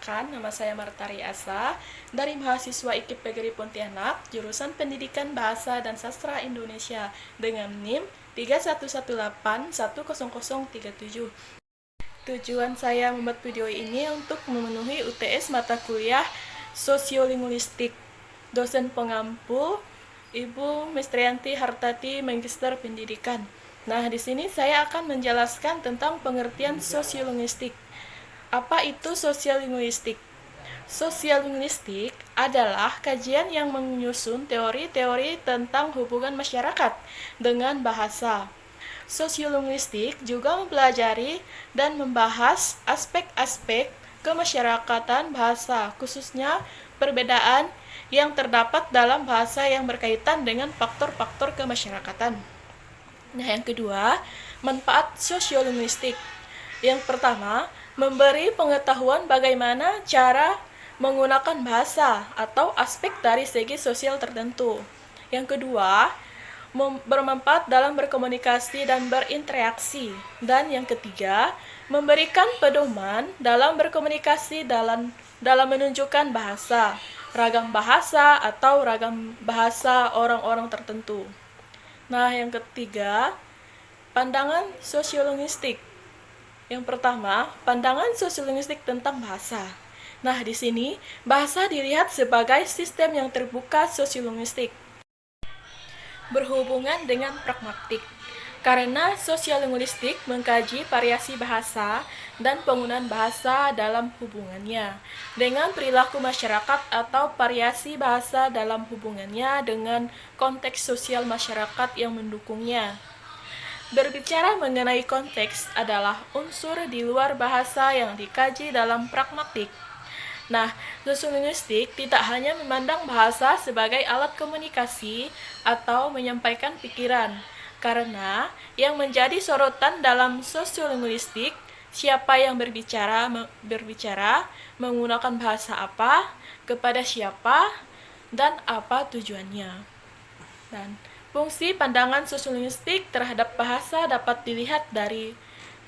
Perkenalkan, nama saya Martari Asa dari mahasiswa IKIP PGRI Pontianak, jurusan Pendidikan Bahasa dan Sastra Indonesia dengan NIM 3118100037. Tujuan saya membuat video ini untuk memenuhi UTS mata kuliah Sosiolinguistik. Dosen pengampu Ibu Mestrianti Hartati, Magister Pendidikan. Nah, di sini saya akan menjelaskan tentang pengertian sosiolinguistik. Apa itu sosiolinguistik? Sosiallinguistik adalah kajian yang menyusun teori-teori tentang hubungan masyarakat dengan bahasa. Sosiolinguistik juga mempelajari dan membahas aspek-aspek kemasyarakatan bahasa, khususnya perbedaan yang terdapat dalam bahasa yang berkaitan dengan faktor-faktor kemasyarakatan. Nah, yang kedua, manfaat sosiolinguistik. Yang pertama, memberi pengetahuan bagaimana cara menggunakan bahasa atau aspek dari segi sosial tertentu. Yang kedua, bermanfaat dalam berkomunikasi dan berinteraksi. Dan yang ketiga, memberikan pedoman dalam berkomunikasi dalam menunjukkan bahasa, ragam bahasa atau ragam bahasa orang-orang tertentu. Nah, yang ketiga, pandangan sosiolinguistik. Yang pertama, pandangan sosiolinguistik tentang bahasa. Nah, di sini bahasa dilihat sebagai sistem yang terbuka sosiolinguistik, berhubungan dengan pragmatik. Karena sosiolinguistik mengkaji variasi bahasa dan penggunaan bahasa dalam hubungannya dengan perilaku masyarakat atau variasi bahasa dalam hubungannya dengan konteks sosial masyarakat yang mendukungnya. Berbicara mengenai konteks adalah unsur di luar bahasa yang dikaji dalam pragmatik. Nah, sosiolinguistik tidak hanya memandang bahasa sebagai alat komunikasi atau menyampaikan pikiran, karena yang menjadi sorotan dalam sosiolinguistik siapa yang berbicara, menggunakan bahasa apa, kepada siapa, dan apa tujuannya. Dan fungsi pandangan sosiolinguistik terhadap bahasa dapat dilihat dari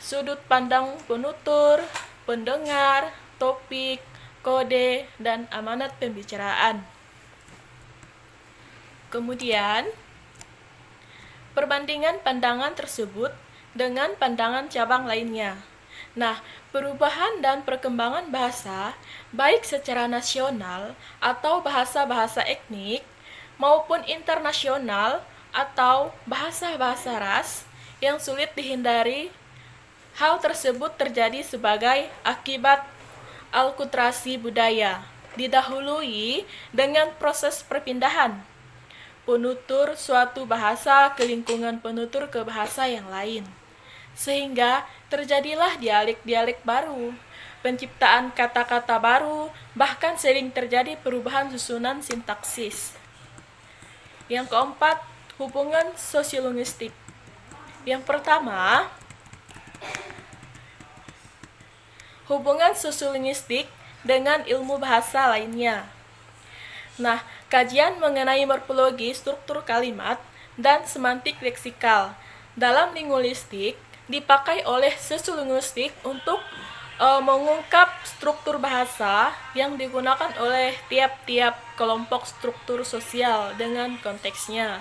sudut pandang penutur, pendengar, topik, kode, dan amanat pembicaraan. Kemudian, perbandingan pandangan tersebut dengan pandangan cabang lainnya. Nah, perubahan dan perkembangan bahasa, baik secara nasional atau bahasa-bahasa etnik, maupun internasional atau bahasa-bahasa ras yang sulit dihindari. Hal tersebut terjadi sebagai akibat alkulturasi budaya, didahului dengan proses perpindahan penutur suatu bahasa ke lingkungan penutur ke bahasa yang lain, sehingga terjadilah dialek-dialek baru, penciptaan kata-kata baru, bahkan sering terjadi perubahan susunan sintaksis. Yang keempat, hubungan sosiolinguistik. Yang pertama, hubungan sosiolinguistik dengan ilmu bahasa lainnya. Nah, kajian mengenai morfologi, struktur kalimat, dan semantik leksikal dalam linguistik dipakai oleh sosiolinguistik untuk mengungkap struktur bahasa yang digunakan oleh tiap-tiap kelompok struktur sosial dengan konteksnya.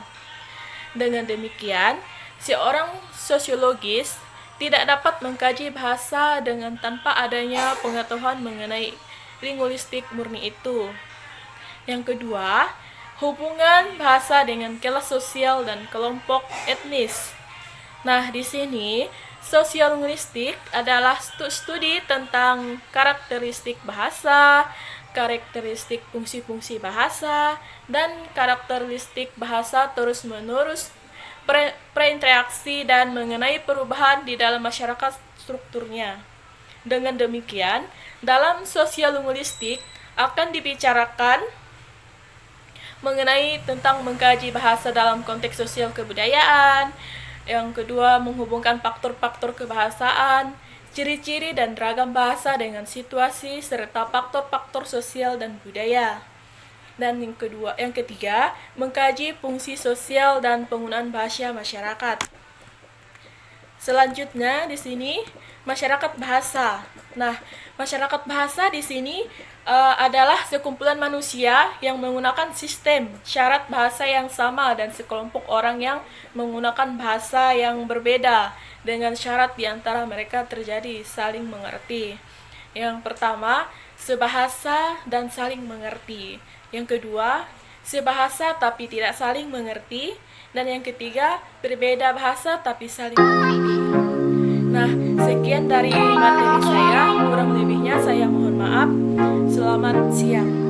Dengan demikian, seorang sosiologis tidak dapat mengkaji bahasa dengan tanpa adanya pengetahuan mengenai linguistik murni itu. Yang kedua, hubungan bahasa dengan kelas sosial dan kelompok etnis. Nah, di sini sosiolinguistik adalah studi tentang karakteristik bahasa, karakteristik fungsi-fungsi bahasa, dan karakteristik bahasa terus-menerus berinteraksi dan mengenai perubahan di dalam masyarakat strukturnya. Dengan demikian, dalam sosiolinguistik akan dibicarakan mengenai tentang mengkaji bahasa dalam konteks sosial kebudayaan. Yang kedua, menghubungkan faktor-faktor kebahasaan, ciri-ciri dan ragam bahasa dengan situasi serta faktor-faktor sosial dan budaya. Dan yang ketiga, mengkaji fungsi sosial dan penggunaan bahasa masyarakat. Selanjutnya di sini Masyarakat bahasa. Nah, masyarakat bahasa di sini adalah sekumpulan manusia yang menggunakan sistem syarat bahasa yang sama dan sekelompok orang yang menggunakan bahasa yang berbeda dengan syarat di antara mereka terjadi saling mengerti. Yang pertama, sebahasa dan saling mengerti. Yang kedua, sebahasa tapi tidak saling mengerti. Dan yang ketiga, berbeda bahasa tapi saling mengerti. Nah, sekian dari materi saya. Kurang lebihnya saya mohon maaf. Selamat siang.